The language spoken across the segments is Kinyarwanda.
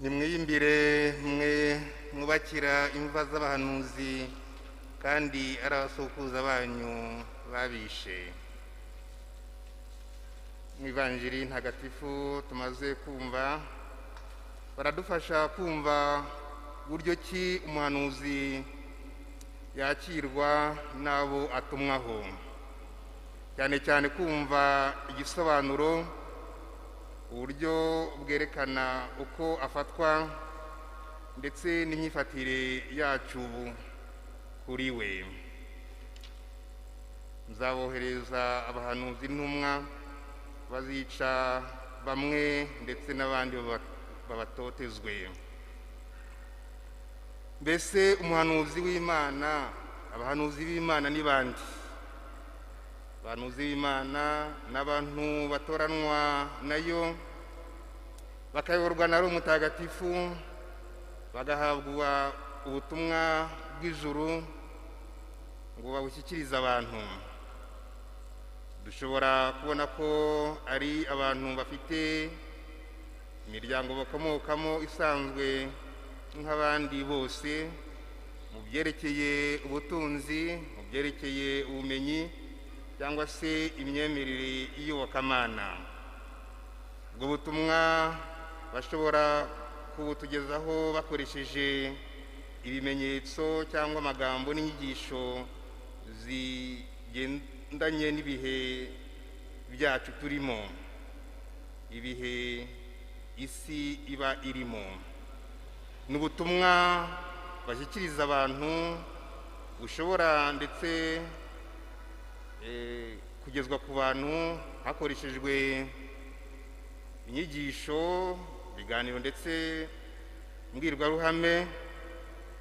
nimwiyimbire mwe mwubakira imva z'abahanuzi kandi ari abasokuruza banyu babishe. Mu ivanjiri ntagatifu tumaze kumva baradufasha kumva buryo ki umuhanuzi yakirwa n'abo atumwaho, cyane cyane kumva igisobanuro, uburyo bwerekana uko afatwa ndetse n'imyifatire yacu kuri we. Nzabohereza abahanuzi n'intumwa bazica bamwe ndetse n'abandi babatotezwe. Mbese umuhanuzi w'Imana, abahanuzi b'Imana ni bande? Abahanuzi b'Imana n'abantu batoranwa nayo bakayoborwa na Roho Mutagatifu, bagahabwa ubutumwa bw'ijuru ngo babushyikirize abantu. Dushobora kubona ko ari abantu bafite imiryango bakomokamo isanzwe nk'abandi bose, mu byerekeye ubutunzi, mu byerekeye ubumenyi cyangwa se imyemerere y'iyobokamana. Ubwo butumwa bashobora kubutugezaho bakoresheje ibimenyetso cyangwa amagambo n'inyigisho zigendanye n'ibihe byacu turimo, ibihe isi iba irimo. Ni ubutumwa bashyikiriza abantu bushobora ndetse kugezwa ku bantu hakoreshejwe inyigisho, ibiganiro ndetse mbwirwaruhame,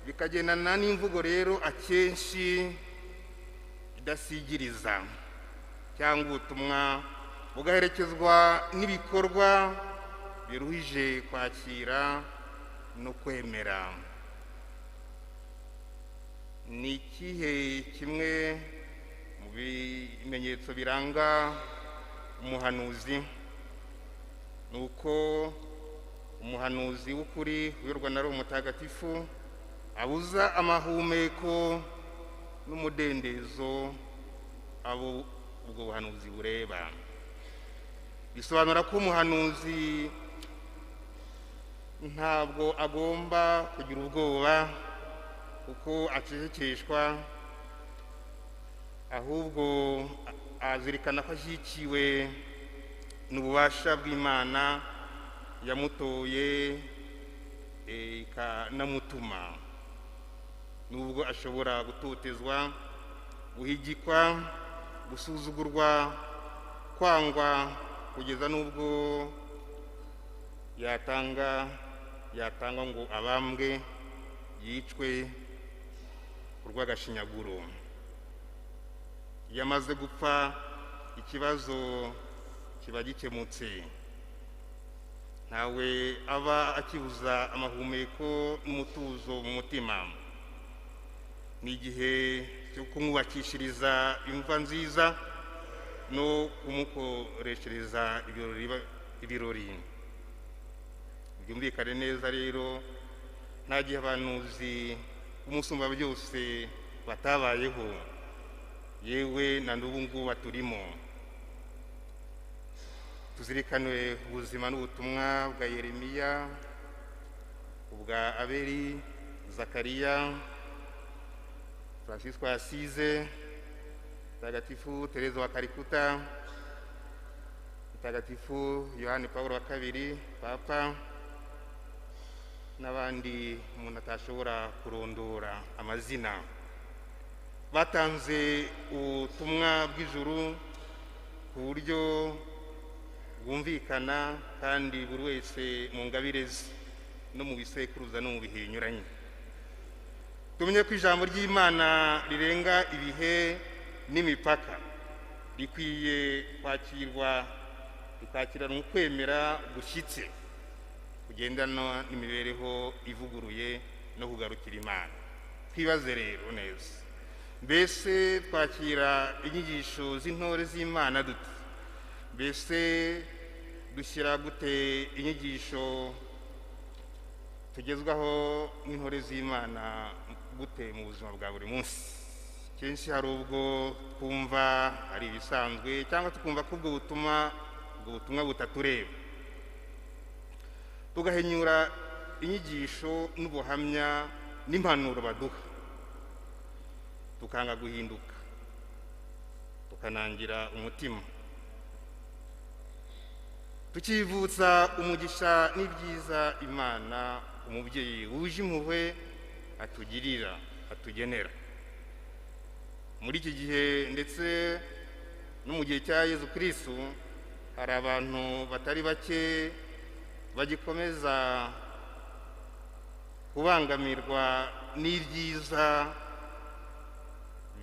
bikagendana n'imvugo rero akenshi idasigiriza, cyangwa ubutumwa bugaherekezwa n'ibikorwa biruhije kwakira no kwemera. Ni ikihe kimwe mu bimenyetso biranga umuhanuzi? Ni uko umuhanuzi w'ukuri uyoborwa na Roho Mutagatifu abuza amahumeko n'umudendezo abo ubwo buhanuzi bureba. Bisobanura ko umuhanuzi ntabwo agomba kugira ubwoba kuko acecekeshwa, ahubwo azirikana ko ashyigikiwe n'ububasha bw'Imana yamutoye ikanamutuma. Nubwo ashobora gutotezwa, guhigikwa, gusuzugurwa, kwangwa, kugeza n'ubwo yatangwa ngo abambwe, yicwe urw'agashinyaguro. Iyo amaze gupfa, ikibazo kiba gikemutse, ntawe aba akibuza amahumeko n'umutuzo mu mutima. Ni igihe cyo kumwubakishiriza imva nziza no kumukoreshereza ibirori. Byumvikane neza rero, nta gihe abahanuzi b'Umusumba byose batabayeho, yewe na n'ubu ngubu baturimo. Tuzirikane ubuzima n'ubutumwa bwa Yeremiya, ubwa Abeli, Zakariya, Francisco Asize, Mutagatifu Tereza wa Kalikuta, Mutagatifu Yohani Pawulo wa kabiri Papa, n'abandi umuntu atashobora kurondora amazina. Batanze ubutumwa bw'ijuru ku buryo bwumvikana kandi buri wese mu ngabire ze no mu bisekuruza no mu bihe binyuranye. Tumenye ko ijambo ry'Imana rirenga ibihe n'imipaka, rikwiye kwakirana ukwemera gushyitse kugendana n'imibereho ivuguruye no kugarukira Imana. Twibaze rero neza, mbese twakira inyigisho z'intore z'Imana dute? Mbese dushyira gute inyigisho tugezwaho n'intore z'Imana gute mu buzima bwa buri munsi. Kenshi hari ubwo twumva ari ibisanzwe cyangwa tukumva ko ubwo butumwa butatureba, tugahinyura inyigisho n'ubuhamya n'impanuro baduha, tukanga guhinduka, tukanangira umutima, tukivutsa umugisha n'ibyiza Imana umubyeyi wuje impuhwe atugenera. Muri iki gihe ndetse no mu gihe cya Yezu Kristo hari abantu batari bake bagikomeza kubangamirwa n'ibyiza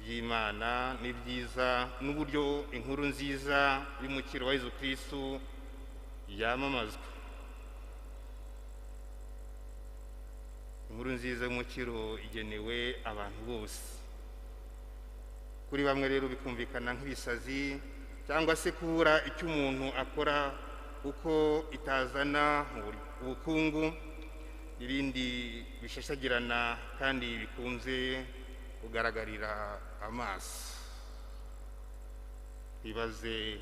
by'Imana n'ibyiza n'uburyo inkuru nziza y'umukiro wa Yezu Kristo yamamazwa. Inkuru nziza y'umukiro igenewe abantu bose. Kuri bamwe rero bikumvikana nk'ibisazi cyangwa se kubura icyo umuntu akora kuko itazana ubukungu n'ibindi bishashagirana kandi bikunze kugaragarira amaso. Twibaze,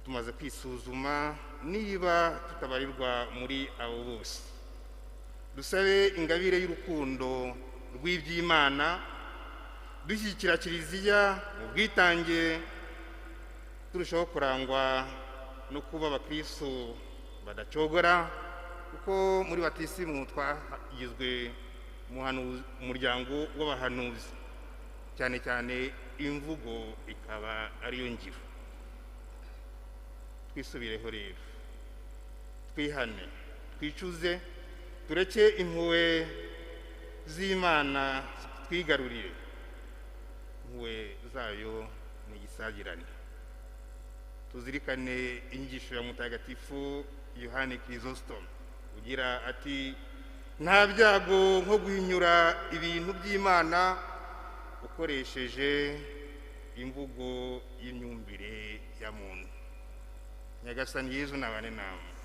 tumaze kwisuzuma niba tutabarirwa muri abo bose. Dusabe ingabire y'urukundo rw'iby'Imana, dushyigikira Kiliziya mu bwitange, turushaho kurangwa no kuba abakristo badacogora, kuko muri batisimu twagizwe umuryango w'abahanuzi, cyane cyane imvugo ikaba ariyo ngiro. Twisubireho rero, twihane, twicuze, tureke impuhwe z'Imana twigarurire. Impuhwe zayo ni igisagirane. Tuzirikane inyigisho ya Mutagatifu Yohani Chrysostom ugira ati, nta byago nko guhinyura ibintu by'Imana ukoresheje imvugo y'imyumvire ya muntu. Nyagasani Yezu nabane namwe.